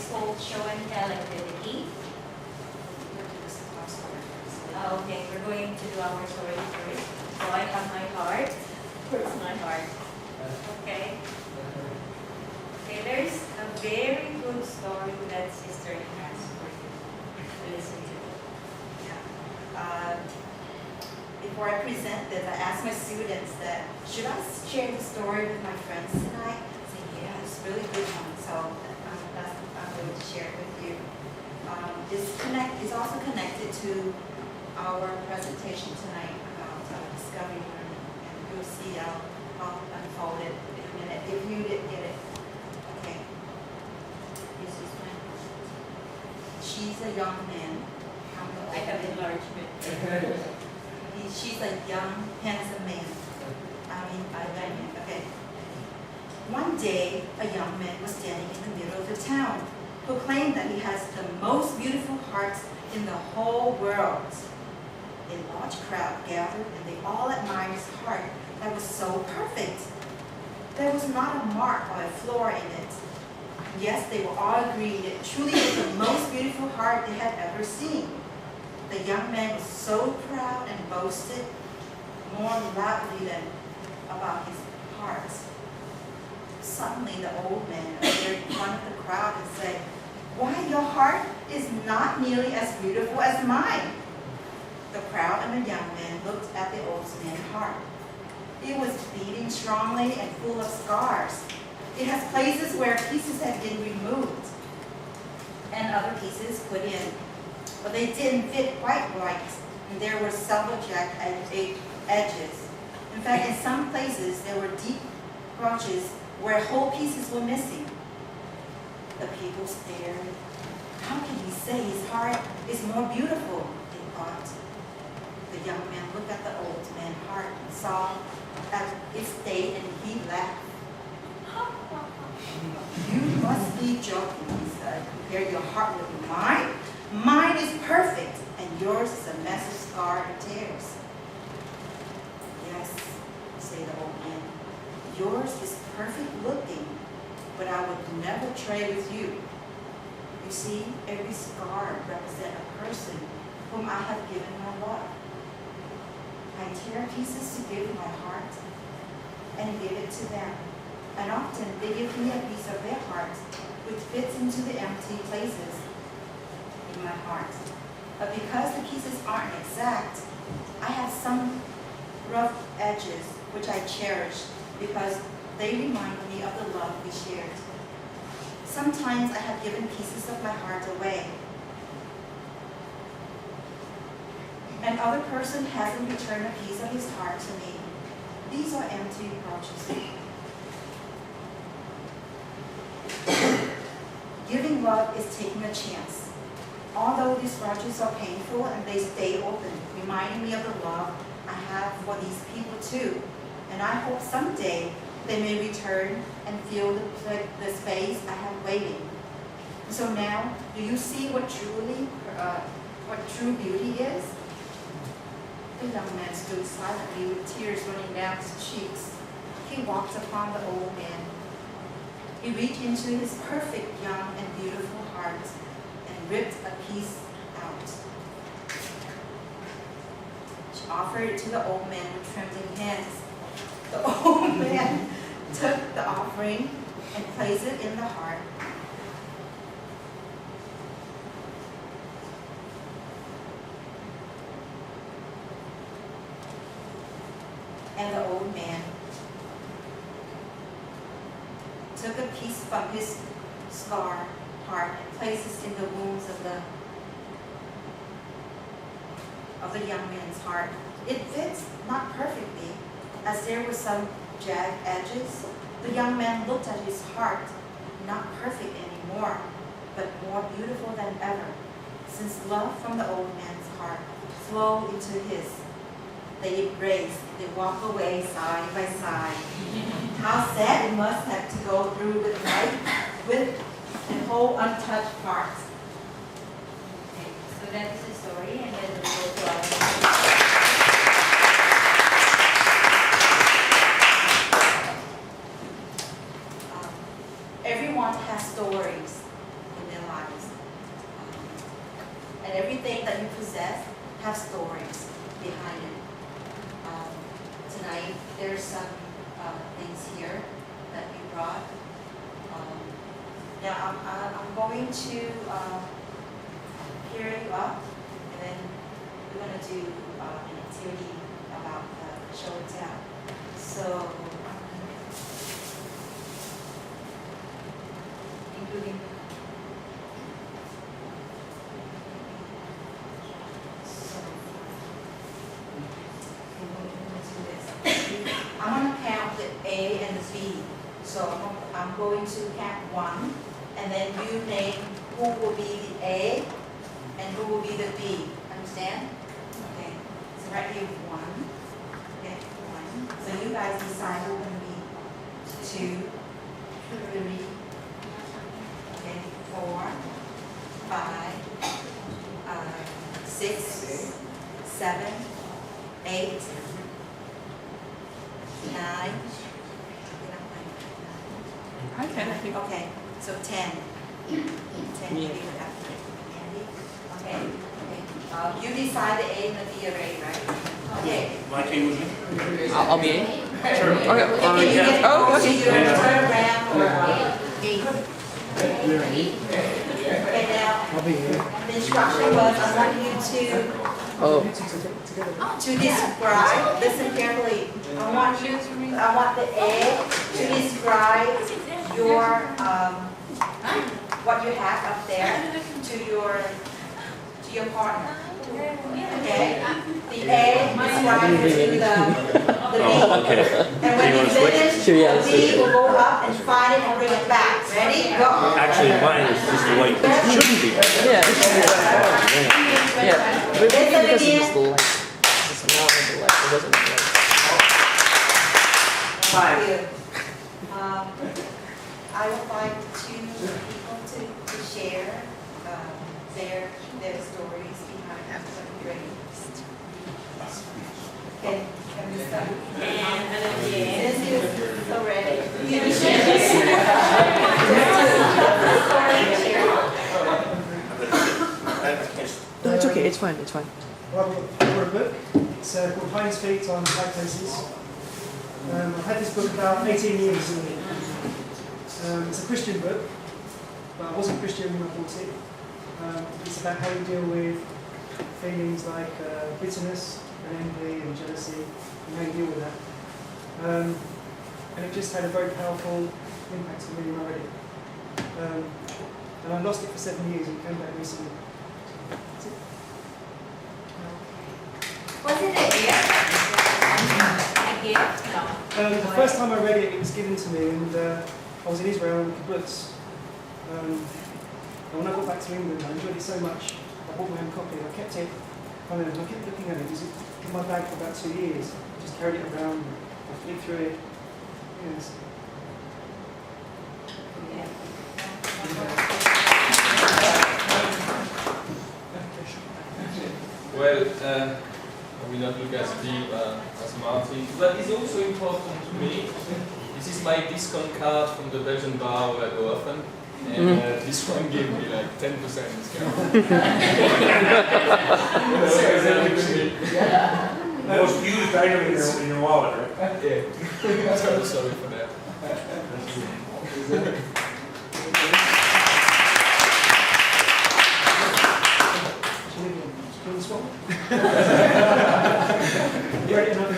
called show and tell activity. Okay, we're going to do our story first. So I have my heart. Where's my heart? Okay. Okay, there's a very good story that Sister has for you to listen to. Before I present this, I asked my students that, should I share the story with my friends tonight? I said, yeah, it's a really good one, so I'm going to share it with you. It's also connected to our presentation tonight about discovery learning, and you'll see I'll unfold it in a minute if you didn't get it. Okay. This is when she's a young man. I have enlargement. She's a young, handsome man. A young man, okay. One day, a young man was standing in the middle of the town who claimed that he has the most beautiful hearts in the whole world. A large crowd gathered and they all admired his heart that was so perfect. There was not a mark or a flaw in it. Yes, they were all agreed it truly was the most beautiful heart they had ever seen. The young man was so proud and boasted more loudly than about his heart. Suddenly the old man appeared in front of the crowd and said, "Why, your heart is not nearly as beautiful as mine." The crowd and the young man looked at the old man's heart. It was beating strongly and full of scars. It has places where pieces had been removed and other pieces put in, but they didn't fit quite right, and there were several jagged edges. In fact, in some places there were deep crotches where whole pieces were missing. The people stared. How can he say his heart is more beautiful? They thought. The young man looked at the old man's heart and saw at its state, and he laughed. "You must be joking," he said. "Compare your heart with mine? Mine is perfect, and yours is a mess of scars and tears." "Yes," said the old man, "yours is perfect looking, but I would never trade with you. You see, every scar represents a person whom I have given my love. I tear pieces to give my heart and give it to them. And often they give me a piece of their heart, which fits into the empty places in my heart. But because the pieces aren't exact, I have some rough edges which I cherish because they remind me of the love we shared. Sometimes I have given pieces of my heart away. Another person hasn't returned a piece of his heart to me. These are empty pouches. Giving love is taking a chance. Although these pouches are painful and they stay open, reminding me of the love I have for these people too. And I hope someday they may return and fill the space I have waiting. So now, do you see what true beauty is?" The young man stood silently with tears running down his cheeks. He walked upon the old man. He reached into his perfect, young, and beautiful heart and ripped a piece out. She offered it to the old man with trembling hands. The old man took the offering and placed it in the heart. And the old man took a piece from his scar heart and placed it in the wounds of the young man's heart. It fits not perfectly, as there were some jagged edges. The young man looked at his heart, not perfect anymore, but more beautiful than ever, since love from the old man's heart flowed into his. They embraced, they walked away side by side. How sad it must have to go through with life with a whole untouched heart. Okay, so that is the story, and then we'll go to our Everyone has stories in their lives. And everything that you possess have stories behind it. Tonight, there's some things here that you brought. Now, I'm going to pair you up, and then we're going to do an activity about show and tell. So, including I'm going to count the A and the B. So I'm going to count 1, and then you name who will be the A and who will be the B. Understand? Okay. So right here, 1. Okay, 1. So you guys decide who's going to be 2, 3, okay, 4, 5, 6, 7, 8, 9. Okay, so 10. 10 you leave it after. Okay. You decide the A and the B already, right? Okay. My team was in. I'll be in. Sure. Okay. Can you get to your turn around or Okay, now, the instruction was I want you to describe, listen carefully. I want the A to describe your what you have up there to your partner. Okay? The A describes to the B. Okay. And when you finish, the B will go up and find it and bring it back. Ready? Go. Actually, mine is just the way it should be. Yeah, it should be. Yeah. But maybe Listen because again. it's the light. It's not the light. It wasn't the light. Thank you. I would like two people to share their stories behind the grade. Can we start? Since you're so ready. Can you share? No, it's okay. It's fine. It's fine. Well, I've got a book. It's called Hind's Feet on High Places. I've had this book about 18 years. It's a Christian book, but I wasn't Christian when I bought it. It's about how you deal with feelings like bitterness and envy and jealousy, and how you deal with that. And it just had a very powerful impact on me when I read it. And I lost it for 7 years and came back recently. That's it. Was it a gift? No. The first time I read it, it was given to me, and I was in Israel in kibbutz. And when I got back to England, I enjoyed it so much. I bought my own copy. I kept it, and I kept looking at it. It was in my bag for about 2 years. I just carried it around. I flipped through it. Yes. Well, I will not look as deep as Martin, but it's also important to me. This is my discount card from the Belgian bar where I go often, and this one gave me like 10% discount. Most used item in your wallet, right? Yeah. Sorry for that. You read it another